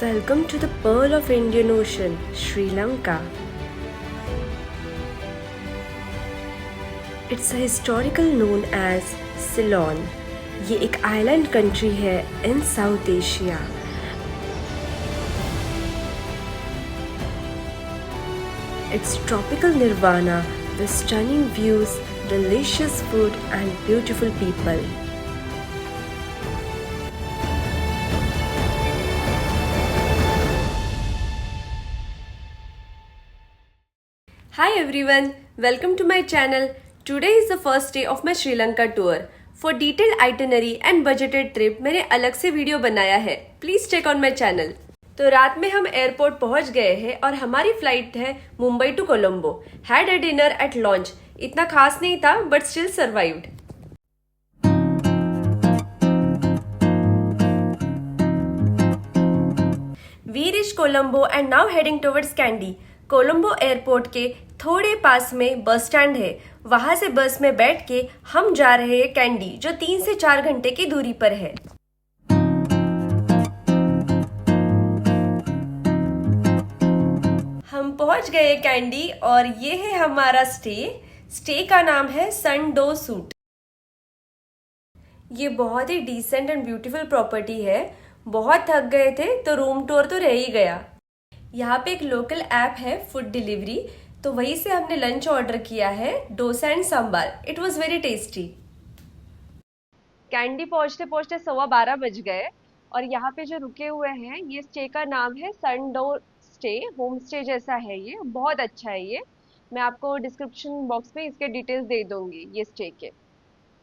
Welcome to the Pearl of Indian Ocean, Sri Lanka. It's a historical known as Ceylon. ये एक island country है in South Asia. It's tropical nirvana with stunning views, delicious food and beautiful people. Hi everyone, welcome to my channel. Today is the first day of my Sri Lanka tour. For detailed itinerary and budgeted trip मैंने अलग से video बनाया है. Please check on my channel. तो रात में हम airport पहुंच गए हैं और हमारी फ्लाइट है Mumbai to Colombo. Had a dinner at launch. इतना खास नहीं था but still survived. We reached Colombo and now heading towards Kandy. Colombo airport के थोड़े पास में बस स्टैंड है. वहां से बस में बैठ के हम जा रहे हैं कैंडी जो 3 से 4 घंटे की दूरी पर है. हम पहुंच गए कैंडी और ये है हमारा स्टे का नाम है सन-डो सूट. ये बहुत ही डिसेंट एंड ब्यूटीफुल प्रॉपर्टी है. बहुत थक गए थे तो रूम टूर तो रह ही गया. यहाँ पे एक लोकल ऐप है फूड डिलीवरी, तो वहीं से हमने लंच ऑर्डर किया है dosa and sambar. It was very tasty. Candy पहुँचते पहुँचते 12:15 बज गए और यहाँ पे जो रुके हुए हैं ये स्टे का नाम है सन-डो स्टे. होम स्टे जैसा है ये, बहुत अच्छा है ये. मैं आपको डिस्क्रिप्शन बॉक्स में इसके डिटेल्स दे दूंगी ये स्टे के.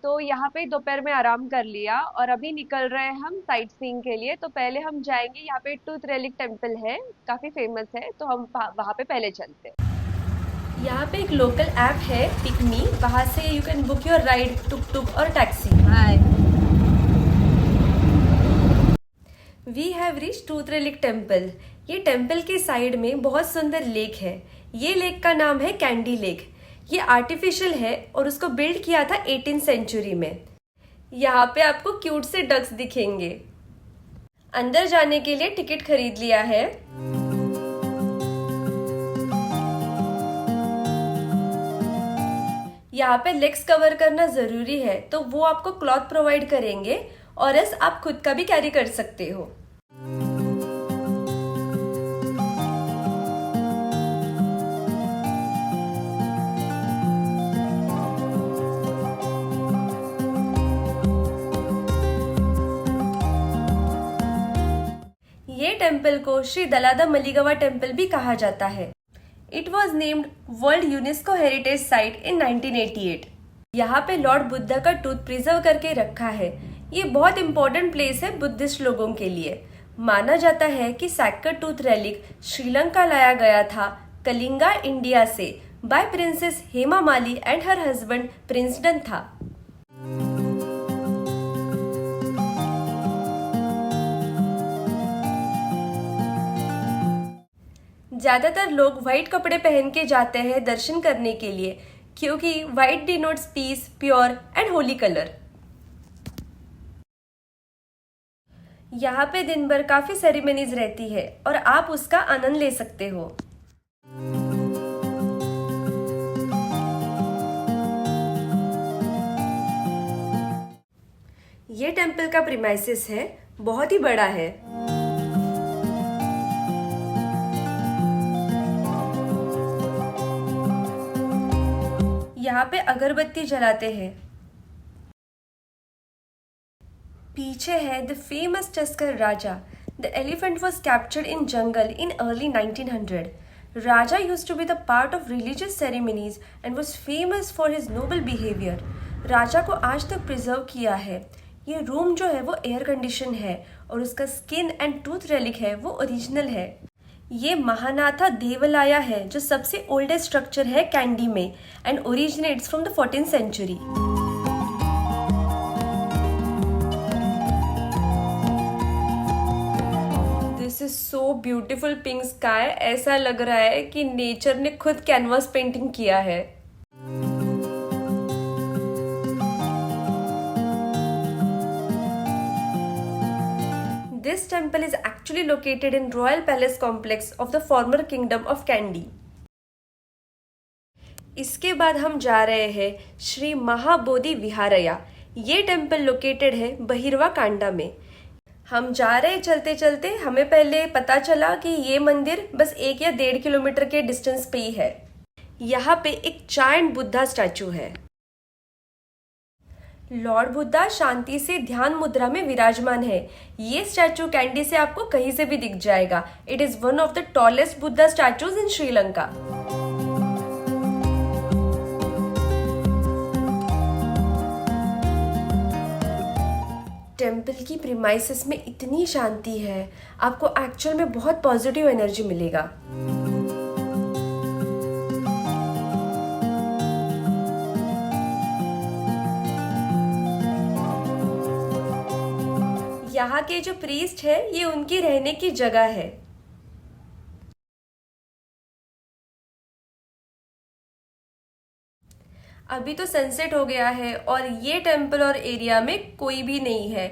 तो यहाँ पे दोपहर में आराम कर लिया और अभी निकल रहे हैं हम साइट सीइंग के लिए. तो पहले हम जाएंगे, यहाँ पे टूथ रेलिक टेम्पल है, काफी फेमस है, तो हम वहाँ पे पहले चलते हैं. यहाँ पे एक लोकल ऐप है पिकमी, वहाँ से you can book your ride tuk tuk और taxi. We have reached Tooth Relic Temple. ये टेम्पल के साइड में बहुत सुंदर लेक है. ये लेक का नाम है कैंडी लेक. ये आर्टिफिशियल है और उसको बिल्ड किया था 18th सेंचुरी में. यहाँ पे आपको क्यूट से डक्स दिखेंगे. अंदर जाने के लिए टिकट खरीद लिया है. यहाँ पे लेग्स कवर करना जरूरी है, तो वो आपको क्लॉथ प्रोवाइड करेंगे और एल्स आप खुद का भी कैरी कर सकते हो. ये टेम्पल को श्री दलादा मलिगवा टेम्पल भी कहा जाता है. It was named world UNESCO heritage site in 1988. यहाँ पे लॉर्ड बुद्धा का टूथ प्रिजर्व करके रखा है. ये बहुत इंपॉर्टेंट प्लेस है बुद्धिस्ट लोगों के लिए. माना जाता है कि सैक्कर टूथ रेलिक श्रीलंका लाया गया था कलिंगा इंडिया से by princess Hema Mali and her husband prince Dantha. ज्यादातर लोग व्हाइट कपड़े पहन के जाते हैं दर्शन करने के लिए, क्योंकि white denotes peace, pure and holy colour. यहाँ पे दिन भर काफी सेरेमनीज रहती है और आप उसका आनंद ले सकते हो. ये टेम्पल का प्रीमाइसेस है, बहुत ही बड़ा है. यहाँ पे अगरबत्ती जलाते हैं. पीछे है the famous tusker Raja. The elephant was captured in jungle in early 1900. Raja used to be the part of religious ceremonies and was famous for his noble behaviour. Raja को आज तक प्रिजर्व किया है. ये रूम जो है वो एयर कंडीशन है और उसका स्किन एंड टूथ रेलिक है वो ओरिजिनल है. ये महानाथा देवालया है जो सबसे ओल्डेस्ट स्ट्रक्चर है कैंडी में and originates from the 14th century. This is so beautiful pink sky. ऐसा लग रहा है कि नेचर ने खुद कैनवास पेंटिंग किया है. This temple is actually located in Royal Palace complex of the former kingdom of Kandy. इसके बाद हम जा रहे हैं श्री महाबोधि विहारया। ये टेम्पल लोकेटेड है बहिरवा कांडा में। हम जा रहे चलते चलते हमें पहले पता चला कि ये मंदिर बस 1 या 1.5 किलोमीटर के डिस्टेंस पे ही है। यहाँ पे एक जायंट बुद्धा स्टैचू है। लॉर्ड बुद्धा शांति से ध्यान मुद्रा में विराजमान है। ये स्टैचू कैंडी से आपको कहीं से भी दिख जाएगा। It is one of the tallest Buddha statues in Sri Lanka. Temple की प्रीमाइसेस में इतनी शांति है, आपको एक्चुअल में बहुत पॉजिटिव एनर्जी मिलेगा। यहाँ के जो प्रीस्ट है ये उनकी रहने की जगह है। अभी तो सनसेट हो गया है और ये टेम्पल और एरिया में कोई भी नहीं है।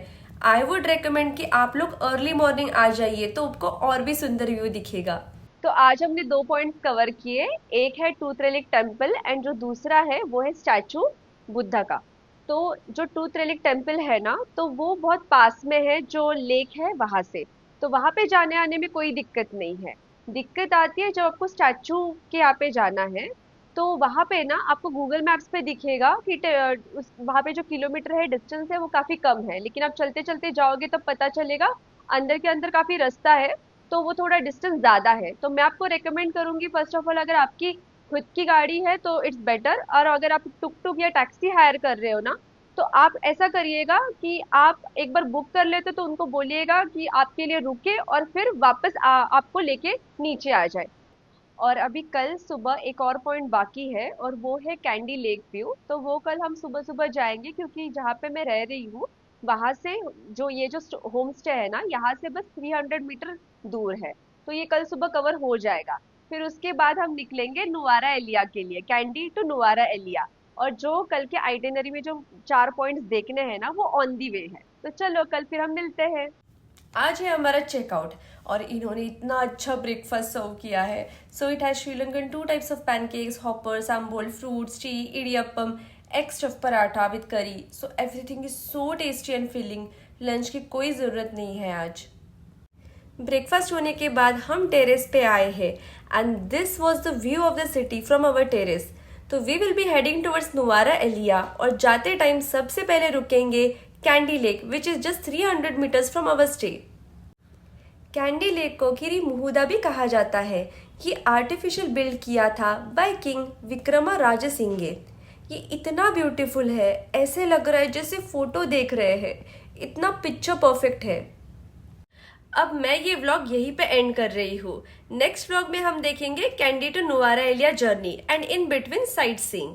आई वुड रेकमेंड कि आप लोग अर्ली मॉर्निंग आ जाइए तो आपको और भी सुंदर व्यू दिखेगा। तो आज हमने 2 पॉइंट्स कवर किए, एक है टूथ रेलिक टेम्पल एंड जो दूसरा है वो है स्टैचू बुद्धा का। तो जो टूथ रेलिक टेम्पल है ना, तो वो बहुत पास में है, जो लेक है वहां से, तो वहां पे जाने आने में कोई दिक्कत नहीं है। दिक्कत आती है जब आपको स्टैचू के यहाँ पे जाना है, तो वहां पे ना आपको गूगल मैप्स पे दिखेगा कि वहां पे जो किलोमीटर है, डिस्टेंस है, वो काफी कम है, लेकिन आप चलते चलते जाओगे तब पता चलेगा अंदर के अंदर काफी रास्ता है, तो वो थोड़ा डिस्टेंस ज्यादा है। तो मैं आपको रेकमेंड करूंगी, फर्स्ट ऑफ ऑल अगर आपकी खुद की गाड़ी है तो इट्स बेटर, और अगर आप टुक टुक या टैक्सी हायर कर रहे हो ना, तो आप ऐसा करिएगा कि आप एक बार बुक कर लेते तो उनको बोलिएगा कि आपके लिए रुके और फिर वापस आपको लेके नीचे आ जाए। और अभी कल सुबह एक और पॉइंट बाकी है और वो है कैंडी लेक व्यू। तो वो कल हम सुबह सुबह जाएंगे, क्योंकि जहाँ पे मैं रह रही हूँ वहां से जो ये जो होम स्टे है ना, यहाँ से बस 300 मीटर दूर है, तो ये कल सुबह कवर हो जाएगा। फिर उसके बाद हम निकलेंगे नुआरा एलिया के लिए, कैंडी टू नुआरा एलिया। और जो कल के आइटिनरी में जो 4 पॉइंट्स देखने हैं ना, वो ऑन दी वे है। तो चलो कल फिर हम मिलते हैं। आज है हमारा चेकआउट और इन्होंने इतना अच्छा ब्रेकफास्ट सर्व किया है। So it has Sri Lankan 2 types of pancakes, hoppers, आम्बोल, fruits, tea, idiyappam, egg stuff paratha with curry. So everything is so tasty and filling. Lunch की कोई ज़रूरत नहीं है आज। ब्रेकफास्ट होने के बाद हम टेरेस पे आए हैं and this was the view of the city from our terrace. तो we will be heading towards Nuwara Eliya और जाते टाइम सबसे पहले रुकेंगे Kandy lake which is just 300 metres from our stay. Kandy lake को गिरी मुहुदा भी कहा जाता है। ये आर्टिफिशियल बिल्ड किया था बाय किंग विक्रमा राजसिंगे। ये इतना ब्यूटीफुल है, ऐसे लग रहा है जैसे फोटो देख रहे हैं, इतना पिक्चर परफेक्ट है। अब मैं ये व्लॉग यहीं पे एंड कर रही हूँ। नेक्स्ट व्लॉग में हम देखेंगे Kandy to Nuwara Eliya journey and in between sight seeing.